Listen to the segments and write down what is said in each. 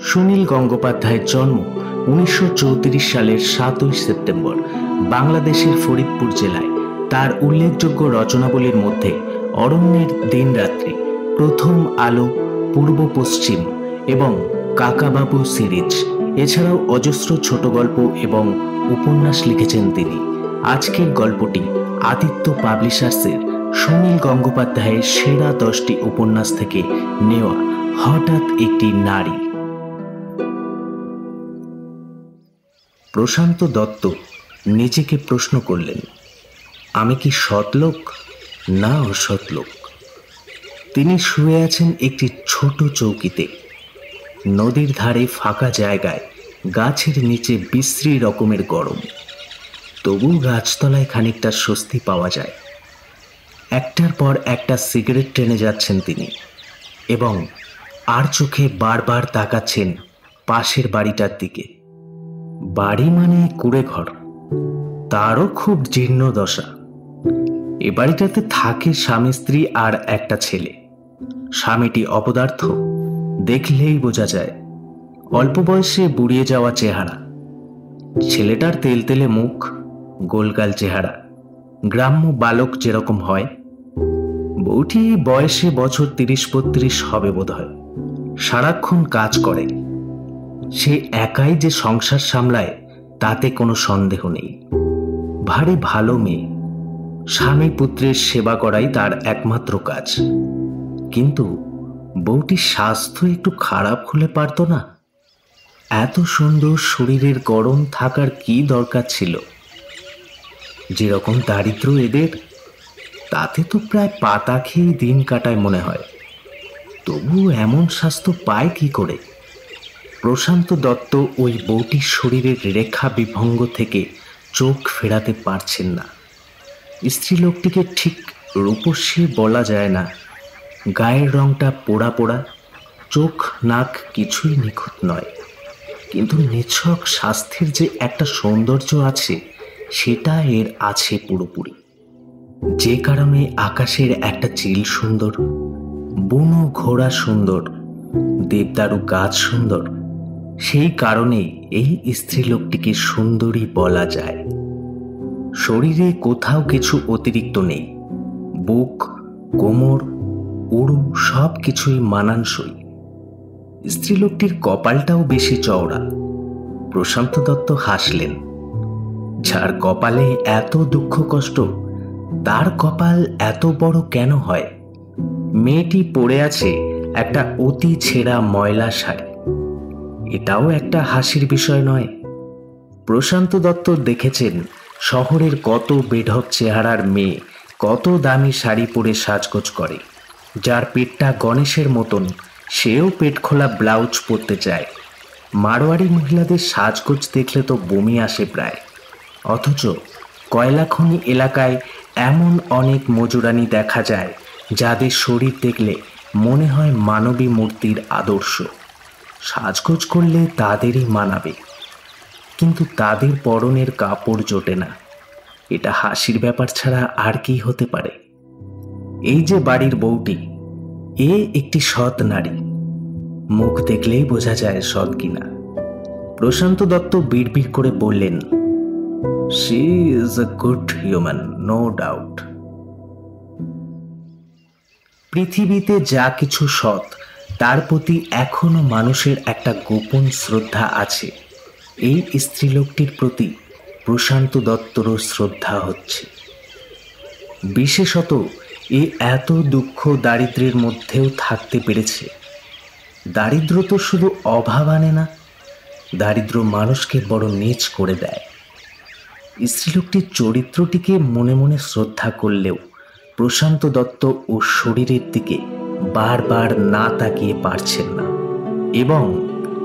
সুনীল গঙ্গোপাধ্যায়ের জন্ম 1934 সালের 7ই সেপ্টেম্বর বাংলাদেশের ফরিদপুর জেলায়। তার উল্লেখযোগ্য রচনাবলীর মধ্যে অরণ্যের দিনরাত্রি, প্রথম আলো, পূর্ব পশ্চিম এবং কাকাবাবু সিরিজ, এছাড়াও অজস্র ছোট গল্প এবং উপন্যাস লিখেছেন তিনি। আজকের গল্পটি আদিত্য পাবলিশার্সের সুনীল গঙ্গোপাধ্যায়ের সেরা 10টি উপন্যাস থেকে নেওয়া। হঠাৎ একটি নারী। প্রশান্ত দত্ত নিজেকে প্রশ্ন করলেন, আমি কি সৎলোক না অসৎলোক? তিনি শুয়ে আছেন একটি ছোট চৌকিতে। নদীর ধারে ফাঁকা জায়গায় গাছের নিচে বিশ্রী রকমের গরম, তবু গাছতলায় খানিকটা স্বস্তি পাওয়া যায়। একটার পর একটা সিগারেট টেনে যাচ্ছেন তিনি এবং আর চোখে বারবার তাকাচ্ছেন পাশের বাড়িটার দিকে। বাড়ি মানে কুঁড়ে ঘর, তারও খুব জীর্ণ দশা। এ বাড়িটাতে থাকে স্বামী স্ত্রী আর একটা ছেলে। স্বামীটি অপদার্থ, দেখলেই বোঝা যায়। অল্প বয়সে বুড়িয়ে যাওয়া চেহারা। ছেলেটার তেলতেলে মুখ, গোলগাল চেহারা, গ্রাম্য বালক যেরকম হয়। বউটি বয়সে বছর 30-32 হবে বোধহয়। সারাক্ষণ কাজ করে। সে একাই যে সংসার সামলায় তাতে কোনো সন্দেহ নেই। ভারী ভালো মেয়ে। স্বামী পুত্রের সেবা করাই তার একমাত্র কাজ। কিন্তু বউটির স্বাস্থ্য একটু খারাপ হলে পারত না? এত সুন্দর শরীরের গরম থাকার কি দরকার ছিল? যেরকম দারিদ্র এদের, তাতে তো প্রায় পাতা খেয়ে দিন কাটায় মনে হয়। তবু এমন স্বাস্থ্য পায় কি করে? প্রশান্ত দত্ত ওই বউটির শরীরের রেখা বিভঙ্গ থেকে চোখ ফেরাতে পারছেন না। স্ত্রীলোকটিকে ঠিক রূপসী বলা যায় না। গায়ের রংটা পোড়া পোড়া, চোখ নাক কিছুই নিখুঁত নয়। কিন্তু নিছক স্বাস্থ্যের যে একটা সৌন্দর্য আছে, সেটা এর আছে পুরোপুরি। যে কারণে আকাশের একটা চিল সুন্দর, বুনো ঘোড়া সুন্দর, দেবদারু গাছ সুন্দর, সেই কারণেই এই স্ত্রীলোকটিকে সুন্দরী বলা যায়। শরীরে কোথাও কিছু অতিরিক্ত নেই। বুক, কোমর, উড়ু সব কিছুই মানানসই। স্ত্রীলোকটির কপালটাও বেশি চওড়া। প্রশান্ত দত্ত হাসলেন। যার কপালে এত দুঃখ কষ্ট, তার কপাল এত বড় কেন হয়? মেয়েটি পরে আছে একটা অতি ছেঁড়া ময়লা শাড়ি। এটাও একটা হাসির বিষয় নয়। প্রশান্ত দত্ত দেখেছেন শহরের কত বেঢপ চেহারার মেয়ে কত দামি শাড়ি পরে সাজগোজ করে। যার পেটটা গণেশের মতন, সেও পেট খোলা ব্লাউজ পরতে চায়। মারোয়ারি মহিলাদের সাজগোজ দেখলে তো বমি আসে প্রায়। অথচ কয়লাখনি এলাকায় এমন অনেক মজুরানি দেখা যায়, যাদের শরীর দেখলে মনে হয় মানবী মূর্তির আদর্শ। সাজগোজ করলে তাদেরই মানাবে, কিন্তু তাদের পরনের কাপড় জোটে না। এটা হাসির ব্যাপার ছাড়া আর কি হতে পারে? এই যে বাড়ির বউটি, এ একটি সৎ নারী। মুখ দেখলেই বোঝা যায় সৎ কিনা। প্রশান্ত দত্ত বিড়বিড় করে বললেন, she is a good human, no doubt. পৃথিবীতে যা কিছু সৎ, তার প্রতি এখনো মানুষের একটা গোপন শ্রদ্ধা আছে। এই স্ত্রীলোকটির প্রতি প্রশান্ত দত্তরও শ্রদ্ধা হচ্ছে। বিশেষত এ এত দুঃখ দারিদ্র্যের মধ্যেও থাকতে পেরেছে। দারিদ্র তো শুধু অভাব আনে না, দারিদ্র মানুষকে বড় নীচ করে দেয়। স্ত্রীলোকটির চরিত্রটিকে মনে মনে শ্রদ্ধা করলেও প্রশান্ত দত্ত ও শরীরের দিকে বারবার না তাকিয়ে পারছেন না। এবং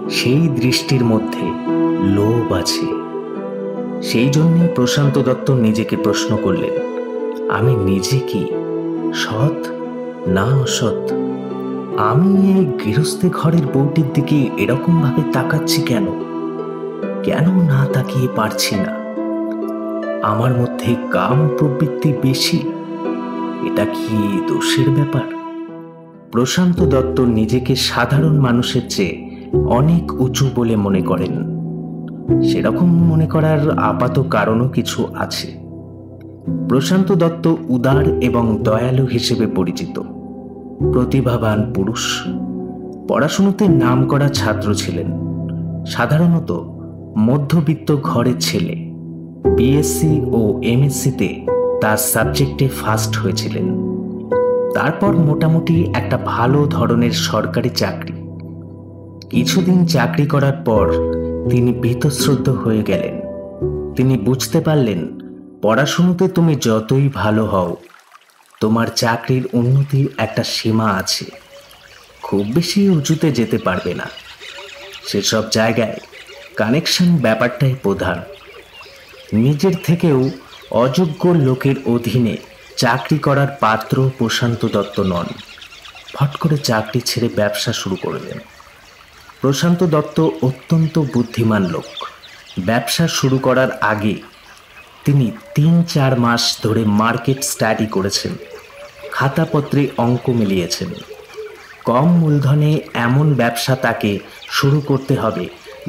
সেই দৃষ্টির মধ্যে লোভ আছে। সেই জন্যই প্রশান্ত দত্ত নিজেকে প্রশ্ন করলেন, আমি নিজে কি সৎ না অসৎ? আমি এই গৃহস্থী ঘরের বউটির দিকে এরকম ভাবে তাকাচ্ছি কেন? কেন না তাকিয়ে পারছি না? আমার মধ্যে কাম প্রবৃত্তি বেশি? এটা কি দোষের ব্যাপার? প্রশান্ত দত্ত নিজেকে সাধারণ মানুষের চেয়ে অনেক উঁচু বলে মনে করেন। সেরকম মনে করার আপাত কারণও কিছু আছে। প্রশান্ত দত্ত উদার এবং দয়ালু হিসেবে পরিচিত, প্রতিভাবান পুরুষ, পড়াশুনোতে নামকরা ছাত্র ছিলেন, সাধারণত মধ্যবিত্ত ঘরের ছেলে। বিএসসি ও এমএসসিতে তার সাবজেক্টে ফার্স্ট হয়েছিলেন। তারপর মোটামুটি একটা ভালো ধরনের সরকারি চাকরি। কিছুদিন চাকরি করার পর তিনি বীতশ্রদ্ধ হয়ে গেলেন। তিনি বুঝতে পারলেন, পড়াশুনোতে তুমি যতই ভালো হও, তোমার চাকরির উন্নতির একটা সীমা আছে। খুব বেশি উঁচুতে যেতে পারবে না। সেসব জায়গায় কানেকশন ব্যাপারটাই প্রধান। নিজের থেকেও অযোগ্য লোকের অধীনে চাকরি করার পাত্র প্রশান্ত দত্ত নন। ফট করে চাকরি ছেড়ে ব্যবসা শুরু করলেন। প্রশান্ত দত্ত অত্যন্ত বুদ্ধিমান লোক। ব্যবসা শুরু করার আগে তিনি ৩-৪ মাস ধরে মার্কেট স্টাডি করেছেন, খাতাপত্রে অঙ্ক মিলিয়েছেন। কম মূলধনে এমন ব্যবসা তাকে শুরু করতে হবে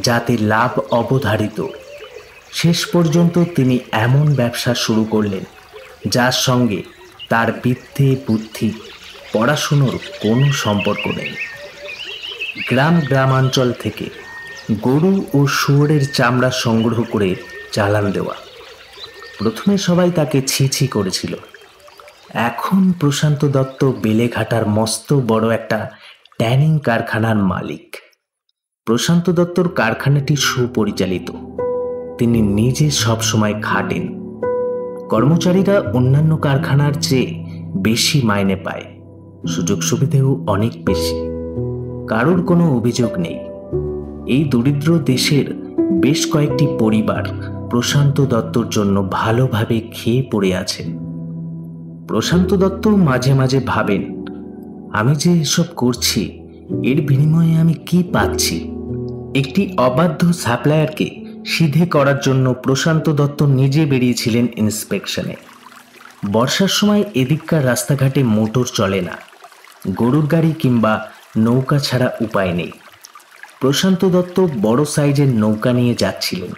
যাতে লাভ অবধারিত। শেষ পর্যন্ত তিনি এমন ব্যবসা শুরু করলেন যার সঙ্গে তার বিদ্যে বুদ্ধি পড়াশুনোর কোনো সম্পর্ক নেই। গ্রামাঞ্চল থেকে গরু ও শুয়োরের চামড়া সংগ্রহ করে চালান দেওয়া। প্রথমে সবাই তাকে ছি করেছিল। এখন প্রশান্ত দত্ত বেলেঘাটার মস্ত বড় একটা ট্যানিং কারখানার মালিক। প্রশান্ত দত্তর কারখানাটি সুপরিচালিত। তিনি নিজে সবসময় খাটেন। কর্মচারীরা অন্যান্য কারখানার চেয়ে বেশি মাইনে পায়, সুযোগ সুবিধাও অনেক বেশি। কারোর কোনো অভিযোগ নেই। এই দরিদ্র দেশের বেশ কয়েকটি পরিবার প্রশান্ত দত্তর জন্য ভালোভাবে খেয়ে পড়ে আছেন। প্রশান্ত দত্ত মাঝে মাঝে ভাবেন, আমি যে এসব করছি এর বিনিময়ে আমি কি পাচ্ছি। একটি অবাধ্য সাপ্লায়ারকে সিধে করার জন্য প্রশান্ত দত্ত নিজে বেরিয়েছিলেন ইন্সপেকশনে। বর্ষার সময় এদিককার রাস্তাঘাটে মোটর চলে না, গরুর গাড়ি কিংবা নৌকা ছাড়া উপায় নেই। প্রশান্ত দত্ত বড় সাইজের নৌকা নিয়ে যাচ্ছিলেন।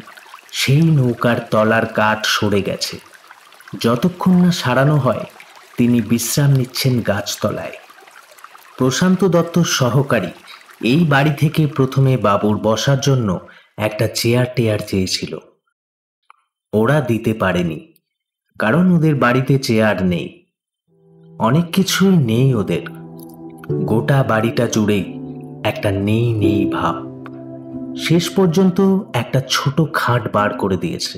সেই নৌকার তলার কাঠ সরে গেছে। যতক্ষণ না সারানো হয় তিনি বিশ্রাম নিচ্ছেন গাছতলায়। প্রশান্ত দত্তর সহকারী এই বাড়ি থেকে প্রথমে বাবুর বসার জন্য একটা চেয়ার চেয়েছিল। ওরা দিতে পারেনি, কারণ ওদের বাড়িতে চেয়ার নেই। অনেক কিছুই নেই ওদের। গোটা বাড়িটা জুড়েই একটা নেই ভাব। শেষ পর্যন্ত একটা ছোট খাট বার করে দিয়েছে,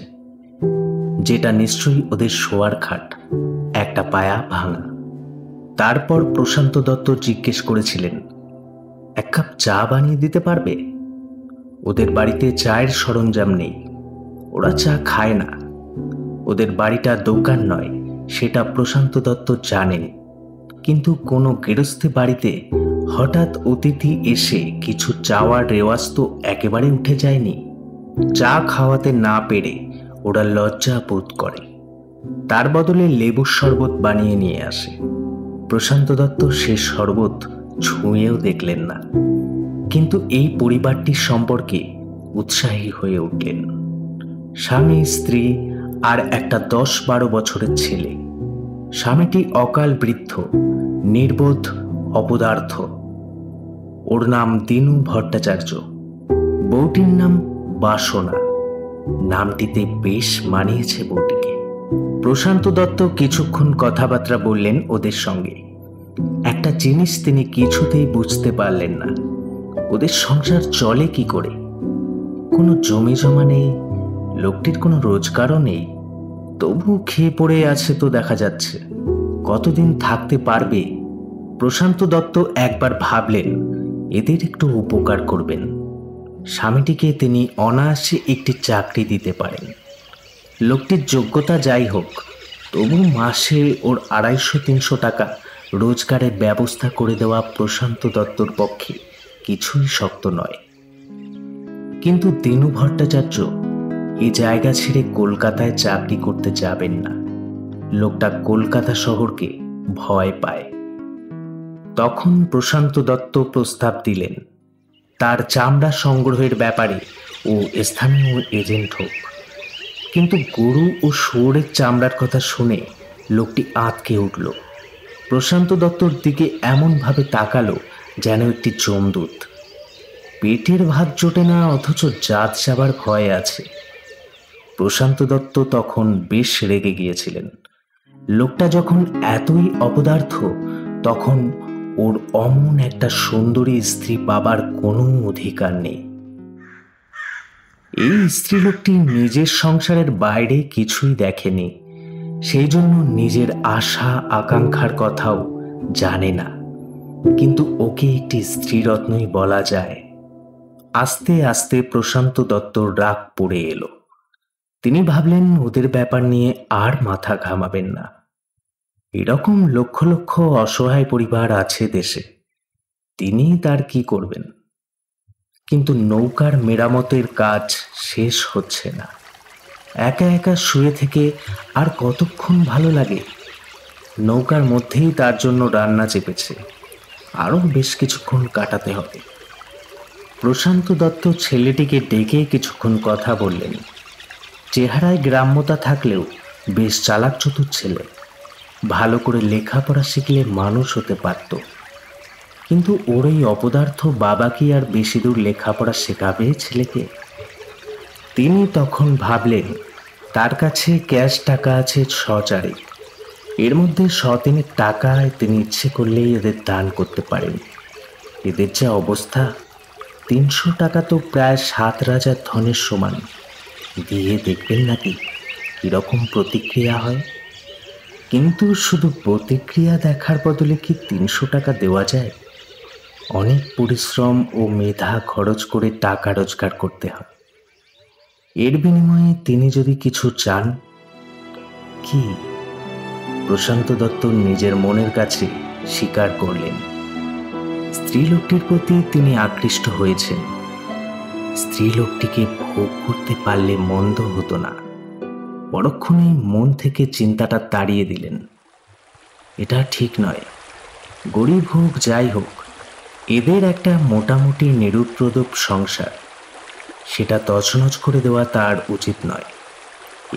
যেটা নিশ্চয়ই ওদের শোয়ার খাট, একটা পায়া ভাঙা। তারপর প্রশান্ত দত্ত জিজ্ঞেস করেছিলেন, এক কাপ চা বানিয়ে দিতে পারবে? ওদের বাড়িতে চায়ের সরঞ্জাম নেই, ওরা চা খায় না। ওদের বাড়িটা দোকান নয়, সেটা প্রশান্ত দত্ত জানেন। কিন্তু কোনো গৃহস্থী বাড়িতে হঠাৎ অতিথি এসে কিছু চাওয়ার রেওয়াজ তো একেবারে উঠে যায়নি। চা খাওয়াতে না পেরে ওরা লজ্জা বোধ করে। তার বদলে লেবুর শরবত বানিয়ে নিয়ে আসে। প্রশান্ত দত্ত সে শরবত ছুঁয়েও দেখলেন না, কিন্তু এই পরিবারটির সম্পর্কে উৎসাহী হয়ে উঠলেন। স্বামী, স্ত্রী আর একটা 10-12 বছরের ছেলে। স্বামীটি অকাল বৃদ্ধ, নির্বোধ, অপদার্থ। ওর নাম দিনু ভট্টাচার্য। বউটির নাম বাসনা। নামটিতে বেশ মানিয়েছে বউটিকে। প্রশান্ত দত্ত কিছুক্ষণ কথাবার্তা বললেন ওদের সঙ্গে। একটা জিনিস তিনি কিছুতেই বুঝতে পারলেন না, ওদের সংসার চলে কি করে। কোনো জমি জমা নেই, লোকটির কোনো রোজগারও নেই, তবু খেয়ে পড়ে আছে তো দেখা যাচ্ছে। কতদিন থাকতে পারবে? প্রশান্ত দত্ত একবার ভাবলেন এদের একটু উপকার করবেন। স্বামীটিকে তিনি অনায়াসে একটি চাকরি দিতে পারেন। লোকটির যোগ্যতা যাই হোক, তবু মাসে ওর 250-300 টাকা রোজগারের ব্যবস্থা করে দেওয়া প্রশান্ত দত্তর পক্ষে কিছুই শক্ত নয়। কিন্তু দিনু ভট্টাচার্য এই জায়গা ছেড়ে কলকাতায় চাকরি করতে যাবেন না। লোকটা কলকাতা শহরকে ভয় পায়। তখন প্রশান্ত দত্ত প্রস্তাব দিলেন, তার চামড়া সংগ্রহের ব্যাপারে ও স্থানীয় এজেন্ট হোক। কিন্তু গরু ও শুয়োরের চামড়ার কথা শুনে লোকটি আঁতকে উঠল। প্রশান্ত দত্তর দিকে এমনভাবে তাকালো যেন একটি যমদূত। পেটের ভাত জোটে না, অথচ জাত যাবার ভয় আছে। প্রশান্ত দত্ত তখন বেশ রেগে গিয়েছিলেন। লোকটা যখন এতই অপদার্থ, তখন ওর অমন একটা সুন্দরী স্ত্রী পাবার কোনো অধিকার নেই। এই স্ত্রীলোকটি নিজের সংসারের বাইরে কিছুই দেখেনি, সেই জন্য নিজের আশা আকাঙ্ক্ষার কথাও জানে না। কিন্তু ওকে একটি স্ত্রীরত্নই বলা যায়। আস্তে আস্তে প্রশান্ত দত্তর রাগ পড়ে এলো। তিনি ভাবলেন ওদের ব্যাপার নিয়ে আর মাথা ঘামাবেন না। এরকম লক্ষ লক্ষ অসহায় পরিবার আছে দেশে, তিনি তার কি করবেন? কিন্তু নৌকার মেরামতের কাজ শেষ হচ্ছে না। একা একা শুয়ে থেকে আর কতক্ষণ ভালো লাগে? নৌকার মধ্যেই তার জন্য রান্না চেপেছে, আরও বেশ কিছুক্ষণ কাটাতে হবে। প্রশান্ত দত্ত ছেলেটিকে ডেকে কিছুক্ষণ কথা বললেন। চেহারায় গ্রাম্যতা থাকলেও বেশ চালাক চতুর ছেলে। ভালো করে লেখাপড়া শিখলে মানুষ হতে পারত। কিন্তু ওর এই অপদার্থ বাবা কি আর বেশি দূর লেখাপড়া শেখাবে ছেলেকে? তিনি তখন ভাবলেন তার কাছে ক্যাশ টাকা আছে 6-4, এর মধ্যে 100-3 টাকায় তিনি ইচ্ছে করলেই এদের দান করতে পারেন। এদের যা অবস্থা, 300 টাকা তো প্রায় 7 রাজার ধনের সমান। দিয়ে দেখবেন নাকি কীরকম প্রতিক্রিয়া হয়। কিন্তু শুধু প্রতিক্রিয়া দেখার বদলে কি 300 টাকা দেওয়া যায়? অনেক পরিশ্রম ও মেধা খরচ করে টাকা রোজগার করতে হয়। এর বিনিময়ে তিনি যদি কিছু চান, কি? প্রশান্ত দত্ত নিজের মনের কাছে স্বীকার করলেন, স্ত্রীলোকটির প্রতি তিনি আকৃষ্ট হয়েছেন। স্ত্রীলোকটিকে ভোগ করতে পারলে মন্দ হতো না। পরক্ষণেই মন থেকে চিন্তাটা তাড়িয়ে দিলেন। এটা ঠিক নয়। গরিব হোক যাই হোক, এদের একটা মোটামুটি নিরুপদ্রব সংসার, সেটা তছনছ করে দেওয়া তার উচিত নয়।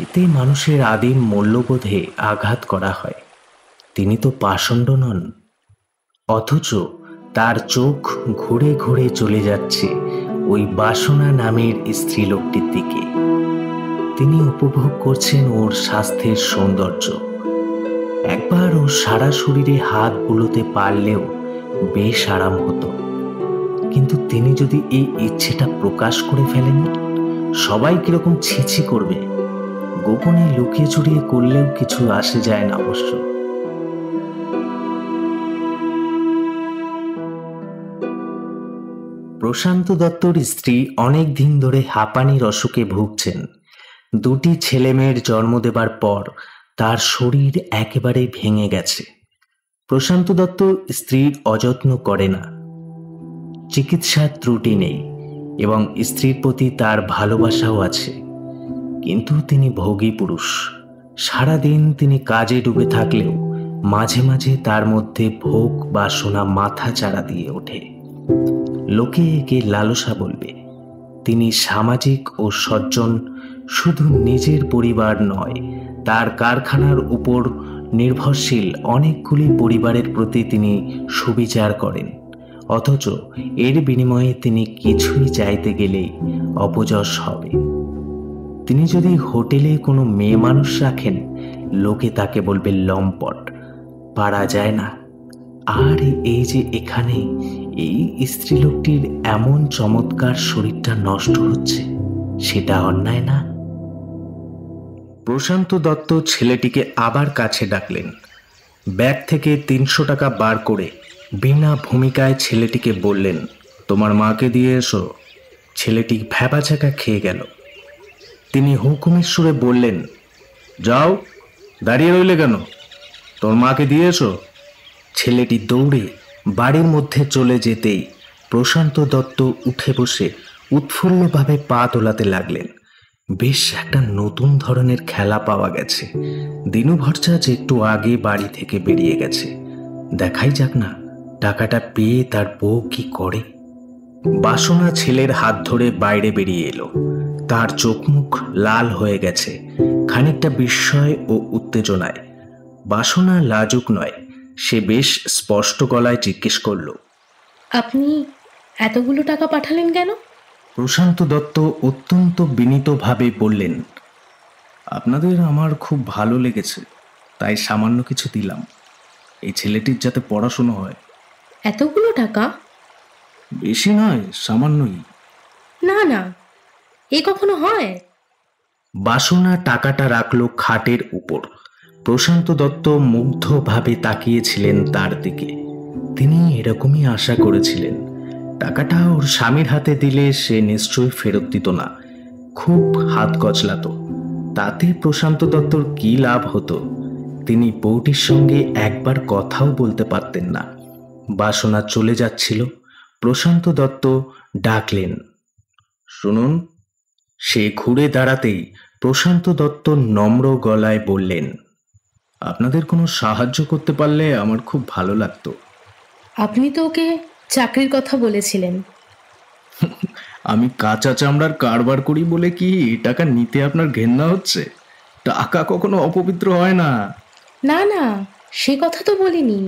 এতে মানুষের আদিম মূল্যবোধে আঘাত করা হয়। তিনি তো পাষণ্ড নন। অথচ তার চোখ ঘুরে ঘুরে চলে যাচ্ছে ওই বাসনা নামের স্ত্রীলোকটির দিকে। তিনি উপভোগ করছেন ওর স্বাস্থ্যের সৌন্দর্য। একবার ওর সারা শরীরে হাত বুলোতে পারলেও বেশ আরাম হতো। কিন্তু তিনি যদি এই ইচ্ছেটা প্রকাশ করে ফেলেন, সবাই কিরকম ছিছি করবে। গোপনে লুকিয়ে চুরিয়ে করলেও কিছু আসে যায় না অবশ্য। প্রশান্ত দত্তর স্ত্রী অনেক দিন ধরে হাঁপানির অসুখে ভুগছেন। 2টি ছেলে মেয়ের জন্ম দেবার পর তার শরীর একেবারে ভেঙে গেছে। প্রশান্ত দত্ত স্ত্রীর অযত্ন করে না। চিকিৎসার ত্রুটি নেই এবং স্ত্রীর প্রতি তার ভালোবাসাও আছে। কিন্তু তিনি ভোগী পুরুষ। সারাদিন তিনি কাজে ডুবে থাকলেও মাঝে মাঝে তার মধ্যে ভোগ বাসনা মাথা চাড়া দিয়ে ওঠে। লোকে একে লালসা বলবে। তিনি সামাজিক ও সজ্জন। শুধু নিজের পরিবার নয়, তার কারখানার উপর নির্ভরশীল অনেকগুলি পরিবারের প্রতি তিনি সুবিচার করেন। অথচ এর বিনিময়ে তিনি কিছুই চাইতে গেলেই অপযশ হবে। তিনি যদি হোটেলে কোনো মেয়ে মানুষ রাখেন, লোকে তাকে বলবে লম্পট, পারা যায় না। আর এই যে এখানে এই স্ত্রীলোকটির এমন চমৎকার শরীরটা নষ্ট হচ্ছে, সেটা অন্যায় না? প্রশান্ত দত্ত ছেলেটিকে আবার কাছে ডাকলেন। ব্যাগ থেকে 300 টাকা বার করে বিনা ভূমিকায় ছেলেটিকে বললেন, তোমার মাকে দিয়ে এসো। ছেলেটি ভ্যাবাচ্যাকা খেয়ে গেল। তিনি হুকুমের সুরে বললেন, যাও, দাঁড়িয়ে রইলে কেন? তোর মাকে দিয়ে এসো। ছেলেটি দৌড়ে বাড়ির মধ্যে চলে যেতেই প্রশান্ত দত্ত উঠে বসে উৎফুল্লভাবে পা দোলাতে লাগলেন। বেশ একটা নতুন ধরনের খেলা পাওয়া গেছে। দিনু ভট্টাচার্য একটু আগে বাড়ি থেকে বেরিয়ে গেছে। দেখাই যাক না টাকাটা পেয়ে তার বউ কি করে। বাসনা ছেলের হাত ধরে বাইরে বেরিয়ে এলো। তার চোখ মুখ লাল হয়ে গেছে, খানিকটা বিস্ময় ও উত্তেজনায়। বাসনা লাজুক নয়, সে বেশ স্পষ্ট গলায় জিজ্ঞেস করল, আপনি এতগুলো টাকা পাঠালেন কেন? প্রশান্ত দত্ত অত্যন্ত বিনীতভাবে বললেন, আপনাদের আমার খুব ভালো লেগেছে, তাই সামান্য কিছু দিলাম। এই ছেলেটির যাতে পড়াশুনো হয়। এতগুলো টাকা? বেশি নয়, সামান্যই। না না, এ কখনো হয়? বাসনা টাকাটা রাখলো খাটের উপর। প্রশান্ত দত্ত মুগ্ধভাবে তাকিয়েছিলেন তার দিকে। তিনি এরকমই আশা করেছিলেন। টাকাটা ওর স্বামীর হাতে দিলে সে নিশ্চয়ই ফেরত দিত না, খুব হাত কচলাতো। তাতে প্রশান্ত দত্তর কি লাভ হতো? তিনি বউটির সঙ্গে একবার কথাও বলতে পারতেন না। বাসনা চলে যাচ্ছিল, প্রশান্ত দত্ত ডাকলেন, শুনুন। সে ঘুরে দাঁড়াতেই প্রশান্ত দত্ত নম্র গলায় বললেন, আপনাদের কোনো সাহায্য করতে পারলে আমার খুব ভালো লাগতো। আপনি তো ওকে চাকরির কথা বলেছিলেন। আমি কাঁচা চামড়ার কারবার করি বলে কি টাকা নিতে আপনার ঘেন্না হচ্ছে? টাকা কখনো অপবিত্র হয় না। না না, সে কথা তো বলিনি।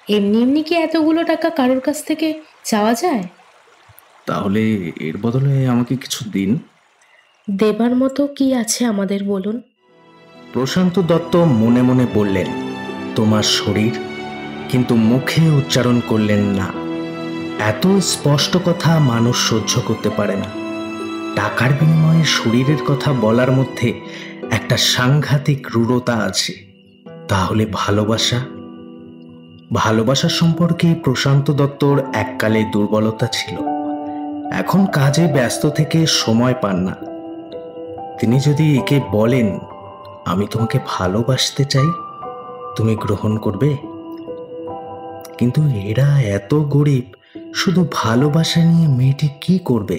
এমনি এমনি কি এতগুলো টাকা কারোর কাছ থেকে চাওয়া যায়? তাহলে এর বদলে আমাকে কিছু দিন। দেবার মতো কি আছে আমাদের, বলুন? প্রশান্ত দত্ত মনে মনে বললেন, তোমার শরীর, কিন্তু মুখে উচ্চারণ করলেন না। এত স্পষ্ট কথা মানুষ সহ্য করতে পারে না। টাকার বিনিময়ে শরীরের কথা বলার মধ্যে একটা সাংঘাতিক ক্রূরতা আছে। তাহলে ভালোবাসা? ভালোবাসার সম্পর্কে প্রশান্ত দত্তর এককালে দুর্বলতা ছিল। এখন কাজে ব্যস্ত থেকে সময় পান না। তিনি যদি একে বলেন, আমি তোমাকে ভালোবাসতে চাই, তুমি গ্রহণ করবে? কিন্তু এরা এত গরিব, শুধু ভালোবাসা নিয়ে মেয়েটি কি করবে?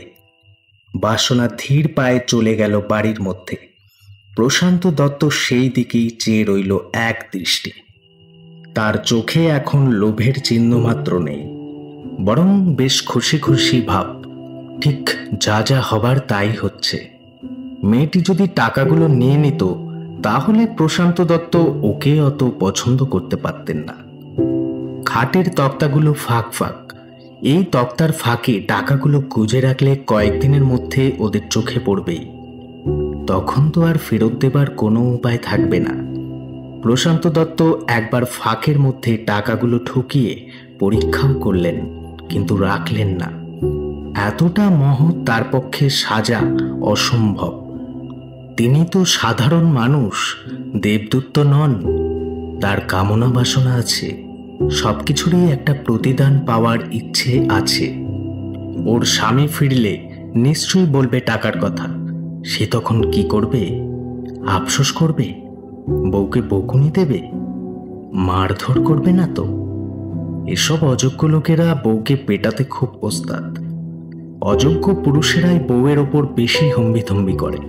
বাসনা ধীর পায়ে চলে গেল বাড়ির মধ্যে। প্রশান্ত দত্ত সেই দিকেই চেয়ে রইল এক দৃষ্টি। তার চোখে এখন লোভের চিহ্ন মাত্র নেই, বরং বেশ খুশি খুশি ভাব। ঠিক যা যা হবার তাই হচ্ছে। মেয়েটি যদি টাকাগুলো নিয়ে নিত, তাহলে প্রশান্ত দত্ত ওকে অত পছন্দ করতে পারতেন না। খাটের তক্তাগুলো ফাঁক ফাঁক। এই তক্তার ফাঁকে টাকাগুলো গুজে রাখলে কয়েকদিনের মধ্যে ওদের চোখে পড়বেই। তখন তো আর ফেরত দেবার কোনো উপায় থাকবে না। প্রশান্ত দত্ত একবার ফাঁকের মধ্যে টাকাগুলো ঠুকিয়ে পরীক্ষাও করলেন, কিন্তু রাখলেন না। এতটা মহৎ তার পক্ষে সাজা অসম্ভব। তিনি তো সাধারণ মানুষ, দেবদূত নন। তার কামনা বাসনা আছে, সবকিছুরই একটা প্রতিদান পাওয়ার ইচ্ছে আছে। ওর স্বামী ফিরলে নিশ্চয়ই বলবে টাকার কথা। সে তখন কি করবে? আফসোস করবে? বউকে বকুনি দেবে? মারধর করবে না তো? এসব অযোগ্য লোকেরা বউকে পেটাতে খুব ওস্তাদ। অযোগ্য পুরুষেরাই বউয়ের ওপর বেশি হম্বিতম্বি করে।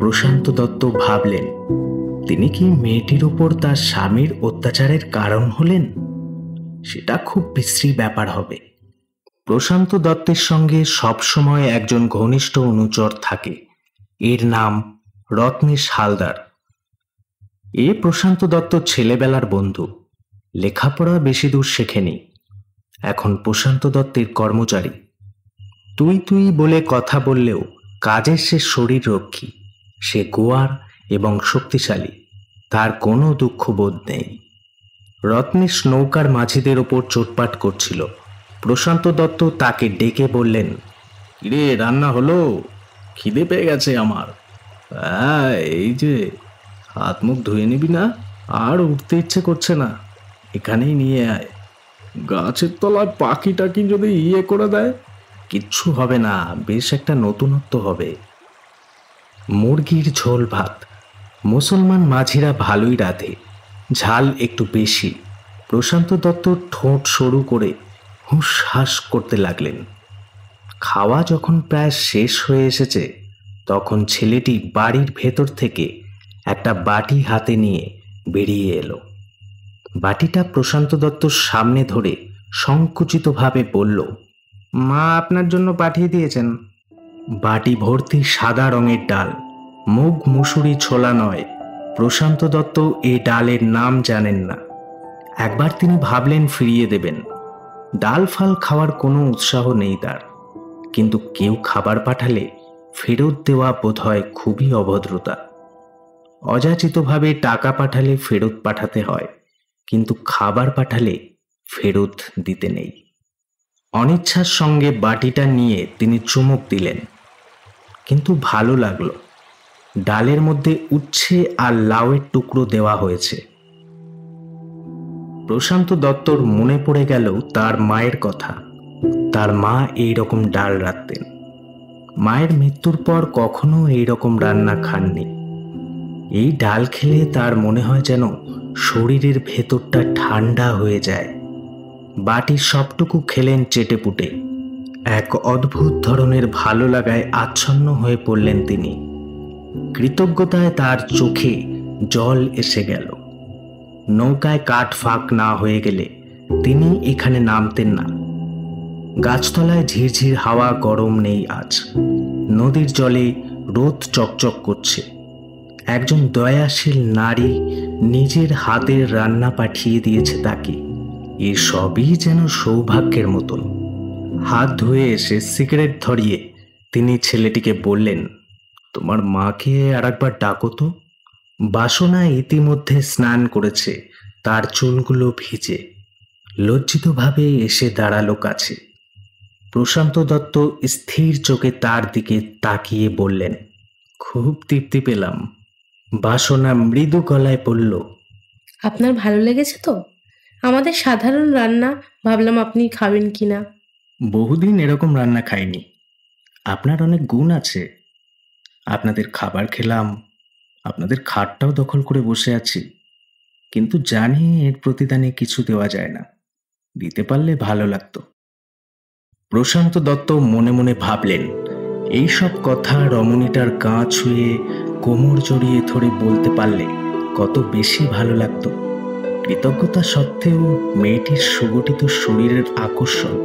প্রশান্ত দত্ত ভাবলেন, তিনি কি মেয়েটির ওপর তার স্বামীর অত্যাচারের কারণ হলেন? সেটা খুব বিশ্রী ব্যাপার হবে। প্রশান্ত দত্তের সঙ্গে সবসময় একজন ঘনিষ্ঠ অনুচর থাকে। এর নাম রত্নেশ হালদার। এ প্রশান্ত দত্ত ছেলেবেলার বন্ধু। লেখাপড়া বেশি দূর শেখেনি, এখন প্রশান্ত দত্তের কর্মচারী। তুই তুই বলে কথা বললেও কাজের সে শরীর রক্ষী। সে গোয়ার এবং শক্তিশালী, তার কোনো দুঃখবোধ নেই। রত্নেশ নৌকার মাঝিদের ওপর চোটপাট করছিল। প্রশান্ত দত্ত তাকে ডেকে বললেন, কিরে, রান্না হলো? খিদে পেয়ে গেছে আমার। হ্যাঁ, এই যে, হাত মুখ ধুয়ে নিবি না? আর উঠতে ইচ্ছে করছে না, এখানেই নিয়ে আয়। গাছের তলায় পাখি টাকি যদি ইয়ে করে দেয়? কিচ্ছু হবে না, বেশ একটা নতুনত্ব হবে। মুরগির ঝোল ভাত। মুসলমান মাঝিরা ভালোই রাঁধে, ঝাল একটু বেশি। প্রশান্ত দত্ত ঠোঁট সরু করে হুঁশ হাস করতে লাগলেন। খাওয়া যখন প্রায় শেষ হয়ে এসেছে, তখন ছেলেটি বাড়ির ভেতর থেকে একটা বাটি হাতে নিয়ে বেরিয়ে এলো। বাটিটা প্রশান্ত দত্তর সামনে ধরে সংকুচিতভাবে বলল, মা আপনার জন্য পাঠিয়ে দিয়েছেন। বাটি ভর্তি সাদা রঙের ডাল, মুগ মুসুরি ছোলা নয়। প্রশান্ত দত্ত এই ডালের নাম জানেন না। একবার তিনি ভাবলেন ফিরিয়ে দেবেন, ডাল ফাল খাওয়ার কোনো উৎসাহ নেই তার, কিন্তু কেউ খাবার পাঠালে ফেরত দেওয়া বোধহয় খুবই অভদ্রতা। অযাচিতভাবে টাকা পাঠালে ফেরত পাঠাতে হয়, কিন্তু খাবার পাঠালে ফেরত দিতে নেই। অনিচ্ছার সঙ্গে বাটিটা নিয়ে তিনি চুমুক দিলেন, কিন্তু ভালো লাগলো। ডালের মধ্যে উচ্ছে আর লাউয়ের টুকরো দেওয়া হয়েছে। প্রশান্ত দত্তর মনে পড়ে গেল তার মায়ের কথা। তার মা এই রকম ডাল রাঁধতেন। মায়ের মৃত্যুর পর কখনো এই রকম রান্না খাননি। এই ডাল খেলে তার মনে হয় যেন শরীরের ভেতরটা ঠান্ডা হয়ে যায়। বাটির সবটুকু খেলেন চেটেপুটে। এক অদ্ভুত ধরনের ভালো লাগায় আচ্ছন্ন হয়ে পড়লেন তিনি। কৃতজ্ঞতায় তার চোখে জল এসে গেল। নৌকায় কাঠ ফাঁক না হয়ে গেলে তিনি এখানে নামতেন না। গাছতলায় ঝিরঝির হাওয়া গরম নেই আজ। নদীর জলে রোদ চকচক করছে। একজন দয়াশীল নারী নিজের হাতের রান্না পাঠিয়ে দিয়েছে তাকে। এ সবই যেন সৌভাগ্যের মতন। হাত ধুয়ে এসে সিগারেট ধরিয়ে তিনি ছেলেটিকে বললেন, তোমার মাকে আর একবার ডাকো তো। বাসনা ইতিমধ্যে স্নান করেছে, তার চুলগুলো ভিজে। লজ্জিতভাবে এসে দাঁড়ালো কাছে। প্রশান্ত দত্ত স্থির চোখে তার দিকে তাকিয়ে বললেন, খুব তৃপ্তি পেলাম। বাসনা মৃদু গলায় বলল, আপনার ভালো লেগেছে তো? আমাদের সাধারণ রান্না, ভাবলাম আপনি খাবেন কিনা। বহুদিন এরকম রান্না খাইনি। আপনার অনেক গুণ আছে। আপনাদের খাবার খেলাম, আপনাদের খাটটাও দখল করে বসে আছি, কিন্তু জানি এর প্রতিদানে কিছু দেওয়া যায় না। দিতে পারলে ভালো লাগতো। প্রশান্ত দত্ত মনে মনে ভাবলেন, এইসব কথা রমণীটার গা ছুঁয়ে কোমর জড়িয়ে ধরে বলতে পারলে কত বেশি ভালো লাগতো। কৃতজ্ঞতা সত্ত্বেও মেয়েটির সুগঠিত শরীরের আকর্ষণ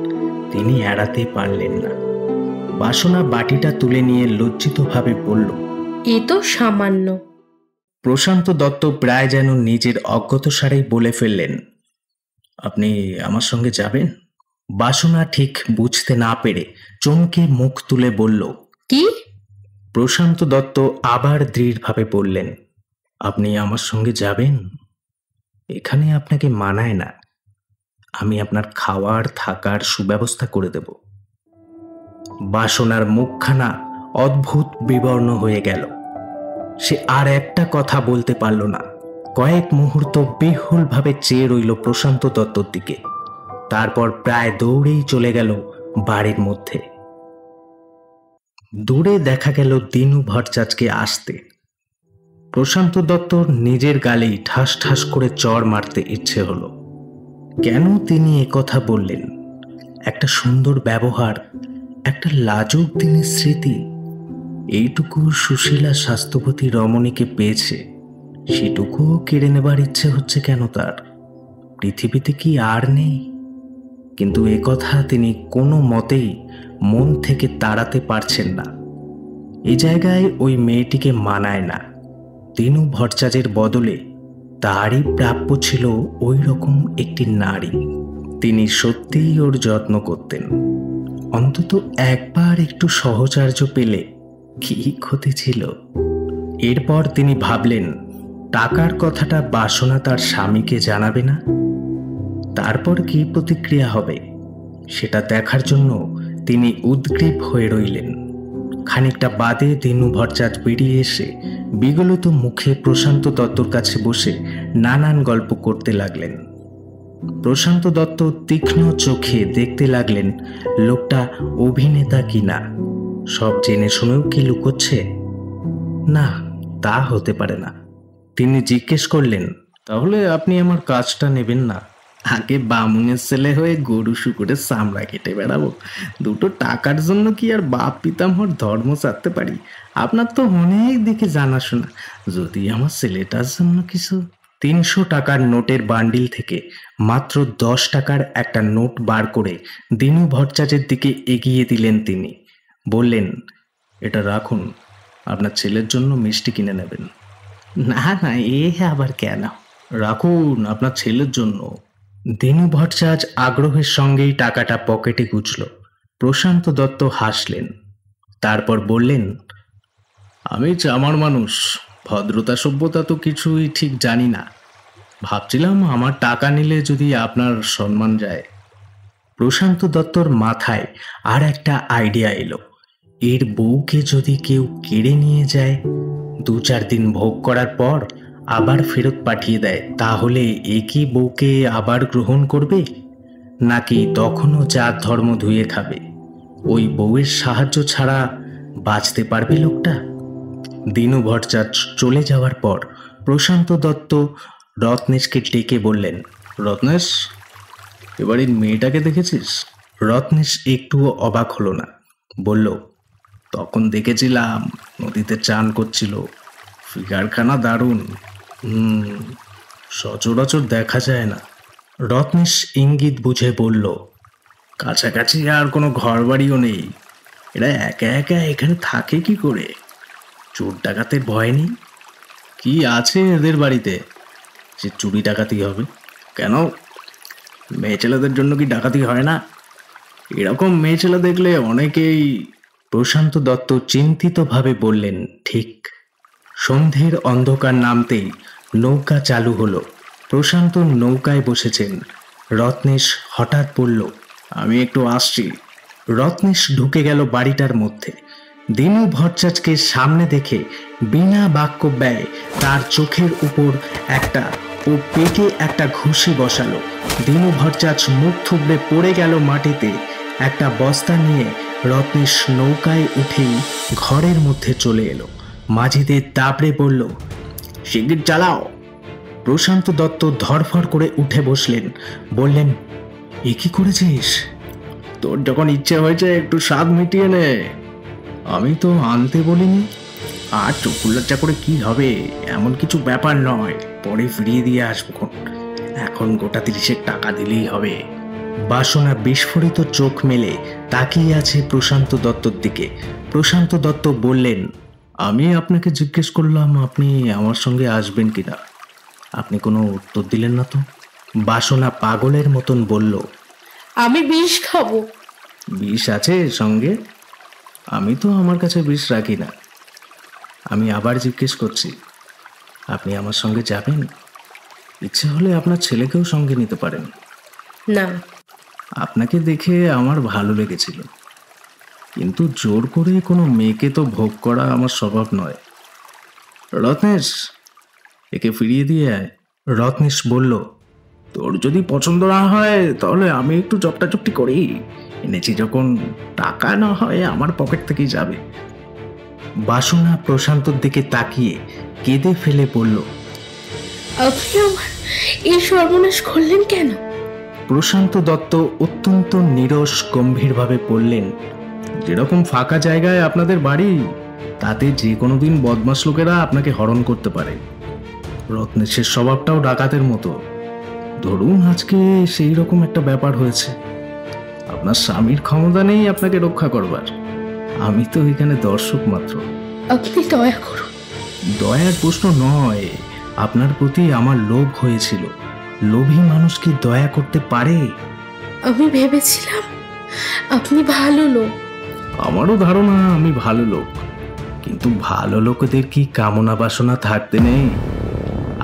তিনি এড়াতে পারলেন না। বাসনা বাটিটা তুলে নিয়ে লজ্জিতভাবে বলল, এ তো সামান্য। প্রশান্ত দত্ত প্রায় যেন নিজের অজ্ঞাতসারেই বলে ফেললেন, আপনি আমার সঙ্গে যাবেন? বাসনা ঠিক বুঝতে না পেরে চমকে মুখ তুলে বলল, কি? প্রশান্ত দত্ত আবার দৃঢ়ভাবে বললেন, আপনি আমার সঙ্গে যাবেন? এখানে আপনাকে মানায় না। আমি আপনার খাওয়ার থাকার সুব্যবস্থা করে দেব। বাসনার মুখখানা অদ্ভুত বিবর্ণ হয়ে গেল। সে আর একটা কথা বলতে পারল না। কয়েক মুহূর্ত বেহুলভাবে চেয়ে রইল প্রশান্ত দত্তর দিকে। তারপর প্রায় দৌড়েই চলে গেল বাড়ির মধ্যে। দূরে দেখা গেল দিনু ভট্টাচার্যকে আসতে। প্রশান্ত দত্তর নিজের গালেই ঠাস ঠাস করে চড় মারতে ইচ্ছে হলো। কেন তিনি একথা বললেন? একটা সুন্দর ব্যবহার, একটা লাজুক দিনের স্মৃতি, এইটুকু সুশীলা স্বাস্থ্যবতী রমণীকে পেয়েছে, সেটুকুও কেড়ে নেবার ইচ্ছে হচ্ছে কেন তার? পৃথিবীতে কি আর নেই? কিন্তু একথা তিনি কোনো মতেই মন থেকে তাড়াতে পারছেন না। এই জায়গায় ওই মেয়েটিকে মানায় না। দিনু ভট্টাচার্যের বদলে তারই প্রাপ্য ছিল ওই রকম একটি নারী। তিনি সত্যিই ওর যত্ন করতেন। অন্তত একবার একটু সহচর্য পেলে কি ক্ষতি ছিল? এরপর তিনি ভাবলেন, টাকার কথাটা বাসনা তার স্বামীকে জানাবে না। তারপর কি প্রতিক্রিয়া হবে সেটা দেখার জন্য তিনি উদ্গ্রীব হয়ে রইলেন। খানিকটা বাদে দিনু ভট্টাচার্য বেরিয়ে এসে বিগলিত মুখে প্রশান্ত দত্তর কাছে বসে নানান গল্প করতে লাগলেন। প্রশান্ত দত্ত তীক্ষ্ণ চোখে দেখতে লাগলেন লোকটা অভিনেতা কিনা। সব জেনে শুনেও কি লুকোচ্ছে? না, তা হতে পারে না। তিনি জিজ্ঞেস করলেন, তাহলে আপনি আমার কাজটা নেবেন না? আগে বামুনের ছেলে হয়ে গরু শুকুরের চামড়া কেটে বেড়াবো? দুটো টাকার জন্য কি আর বাপ পিতামহর ধর্ম ছাড়তে পারি? আপনার তো অনেক দিকে জানাশোনা। যদি আমার ছেলেটার জন্য কিছু। 300 টাকার নোটের বান্ডিল থেকে মাত্র 10 টাকার একটা নোট বার করে দিনু ভট্টাচার্যের দিকে এগিয়ে দিলেন তিনি। বললেন, এটা রাখুন, আপনার ছেলের জন্য মিষ্টি কিনে নেবেন। না না, এ আবার কেন? রাখুন, আপনার ছেলের জন্য। দিনু ভট্টাচার্য আগ্রহের সঙ্গেই টাকাটা পকেটে গুজল। প্রশান্ত দত্ত হাসলেন, তারপর বললেন, আমি চামার মানুষ, ভদ্রতা সভ্যতা তো কিছুই ঠিক জানি না। ভাবছিলাম আমার টাকা নিলে যদি আপনার সম্মান যায়। প্রশান্ত দত্তর মাথায় আর একটা আইডিয়া এলো। এর বউকে যদি কেউ কেড়ে নিয়ে যায়, 2-4 দিন ভোগ করার পর আবার ফেরত পাঠিয়ে দেয়, তাহলে এ কি বউকে আবার গ্রহণ করবে, নাকি তখনও জাত ধর্ম ধুয়ে খাবে? ওই বউয়ের সাহায্য ছাড়া বাঁচতে পারবে লোকটা? দিনু ভট্টাচার্য চলে যাওয়ার পর প্রশান্ত দত্ত রত্নেশকে ডেকে বললেন, রত্নেশ, এবারের মেয়েটাকে দেখেছিস? রত্নেশ একটুও অবাক হলো না, বলল, তখন দেখেছিলাম, নদীতে চান করছিল, ফিগারখানা দারুণ। সচরাচর দেখা যায় না। রত্নেশ ইঙ্গিত বুঝে বলল, কাছাকাছি আর কোনো ঘর বাড়িও নেই, এরা একা একা এখানে থাকে কি করে? চোর ডাকাতের ভয় নেই? কি আছে এদের বাড়িতে যে চুরি ডাকাতি হবে? কেন, মেয়ে ছেলেদের জন্য কি ডাকাতি হয় না? এরকম মেয়ে ছেলে দেখলে অনেকেই। প্রশান্ত দত্ত চিন্তিতভাবে বললেন, ঠিক। সন্ধ্যের অন্ধকার নামতেই নৌকা চালু হলো। প্রশান্ত নৌকায় বসেছেন। রত্নেশ হঠাৎ বলল, আমি একটু আসছি। রত্নেশ ঢুকে গেল বাড়িটার মধ্যে। দিনু ভট্টাচার্যকে সামনে দেখে বিনা বাক্য ব্যয়ে তার চোখের উপর একটা ও পেটে একটা ঘুষি বসালো। দিনু ভট্টাচার্য মুখ থুবড়ে পড়ে গেল মাটিতে। একটা বস্তা নিয়ে রত্নেশ নৌকায় উঠেই ঘরের মধ্যে চলে এলো। মাঝিদের দাবড়ে বলল, শিগগির চালাও। প্রশান্ত দত্ত ধরফর করে উঠে বসলেন, বললেন, এ কি করেছিস? তোর যখন ইচ্ছে হয়েছে একটু স্বাদ মিটিয়ে নে, আমি তো আনতে বলিনি। আর চক্ষু লজ্জা করে কি হবে, এমন কিছু ব্যাপার নয়, পরে ফিরিয়ে দিয়ে আসবো। এখন গোটা 30 টাকা দিলেই হবে। বাসনা বিস্ফোরিত চোখ মেলে তাকিয়ে আছে প্রশান্ত দত্তর দিকে। প্রশান্ত দত্ত বললেন, আমি আপনাকে জিজ্ঞেস করলাম আপনি আমার সঙ্গে আসবেন কিনা, আপনি কোনো উত্তর দিলেন না তো। বাসনা পাগলের মতন বলল, আমি বিষ খাবো। বিষ আছে সঙ্গে? আমি তো আমার কাছে বিষ রাখি না। আমি আবার জিজ্ঞেস করছি, আপনি আমার সঙ্গে যাবেন? ইচ্ছে হলে আপনার ছেলেকেও সঙ্গে নিতে পারেন। না। আপনাকে দেখে আমার ভালো লেগেছিল, কিন্তু জোর করে কোনো মেয়েকে তো ভোগ করা আমার স্বভাব নয়। রত্নেশ, একে ফিরিয়ে দিয়ে আয়। রত্নেশ বলল, তোর যদি পছন্দ না হয় তাহলে আমি একটু চপটাচপটি করি, এনেছি যখন, টাকা না হয় আমার পকেট থেকেই যাবে। বাসনা প্রশান্তর দিকে তাকিয়ে কেঁদে ফেলে বলল, আপনি আমার এই সর্বনাশ করলেন কেন? প্রশান্ত দত্ত অত্যন্ত নীরস গম্ভীরভাবে বললেন, যেরকম ফাঁকা জায়গায় আপনাদের বাড়ি, তাতে যে কোনো দিন বদমাশ লোকেরা আপনাকে হরণ করতে পারে। রত্নেশের স্বভাবটাও ডাকাতের মতো। ধরুন আজকে সেই রকম একটা ব্যাপার হয়েছে, আপনার স্বামীর ক্ষমতা নেই আপনাকে রক্ষা করবার, আমি তো এখানে দর্শক মাত্র। আপনি দয়া করুন। দয়ার প্রশ্ন নয়, আপনার প্রতি আমার লোভ হয়েছিল। লোভী মানুষ কি দয়া করতে পারে? আমি ভেবেছিলাম আপনি ভালো লোক। আমারও ধারণা আমি ভালো লোক, কিন্তু ভালো লোকেদের কি কামনা বাসনা থাকতে নেই?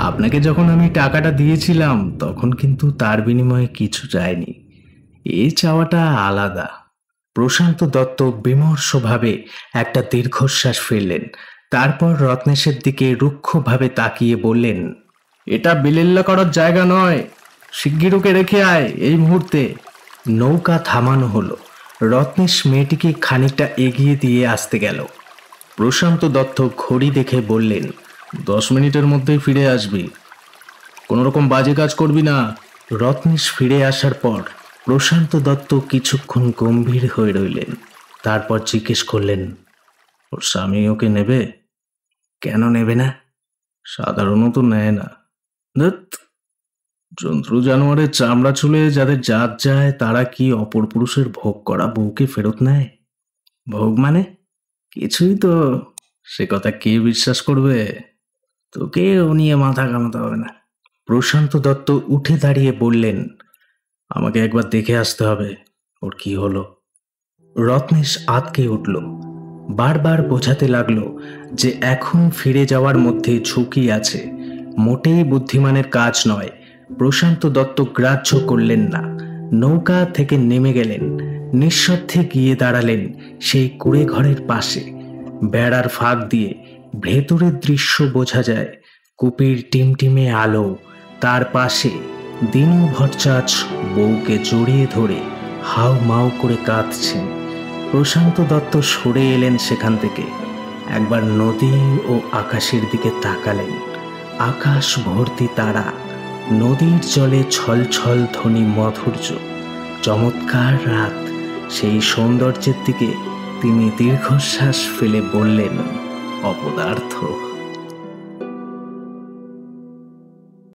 আপনাকে যখন আমি টাকাটা দিয়েছিলাম তখন কিন্তু তার বিনিময়ে কিছু চাইনি, এই চাওয়াটা আলাদা। প্রশান্ত দত্ত বিমর্ষভাবে একটা দীর্ঘশ্বাস ফেললেন, তারপর রত্নেশের দিকে রুক্ষভাবে তাকিয়ে বললেন, এটা বিলেল্লা করার জায়গা নয়, শিগগির ওকে রেখে আয় এই মুহূর্তে। নৌকা থামানো হলো। রত্নেশ মেয়েটিকে খানিকটা এগিয়ে দিয়ে আসতে গেল। প্রশান্ত দত্ত ঘড়ি দেখে বললেন, 10 মিনিটের মধ্যেই ফিরে আসবি, কোনো রকম বাজে কাজ করবি না। রত্নেশ ফিরে আসার পর প্রশান্ত দত্ত কিছুক্ষণ গম্ভীর হয়ে রইলেন, তারপর জিজ্ঞেস করলেন, ওর স্বামী ওকে নেবে? কেন নেবে না? সাধারণত নেয় না, ধ্যাৎ, জন্তু জানোয়ারের চামড়া চুলে যাদের জাত যায় তারা কি অপর পুরুষের ভোগ করা বউকে ফেরত নেয়? ভোগ মানে কিছুই তো, সে কথা কে বিশ্বাস করবে? তোকে ও নিয়ে মাথা ঘামাতে হবে না। প্রশান্ত দত্ত উঠে দাঁড়িয়ে বললেন, আমাকে একবার দেখে আসতে হবে ওর কি হলো। রত্নেশ আঁতকে উঠল, বারবার বোঝাতে লাগলো যে এখন ফিরে যাওয়ার মধ্যে ঝুঁকি আছে, মোটেই বুদ্ধিমানের কাজ নয়। প্রশান্ত দত্ত গ্রাহ্য করলেন না, নৌকা থেকে নেমে গেলেন, নিঃশব্দে গিয়ে দাঁড়ালেন সেই কুঁড়ে ঘরের পাশে। বেড়ার ফাঁক দিয়ে ভেতরের দৃশ্য বোঝা যায়, কুপির টিমটিমে আলো, তার পাশে দিনু ভট্টাচার্য বউকে জড়িয়ে ধরে হাউ মাউ করে কাঁদছেন। প্রশান্ত দত্ত সরে এলেন সেখান থেকে, একবার নদী ও আকাশের দিকে তাকালেন। আকাশ ভর্তি তারা, নদীর জলে ছলছল ধ্বনি মাধুর্য, চমৎকার রাত। সেই সৌন্দর্যের দিকে তিনি দীর্ঘশ্বাস ফেলে বললেন, অপদার্থ।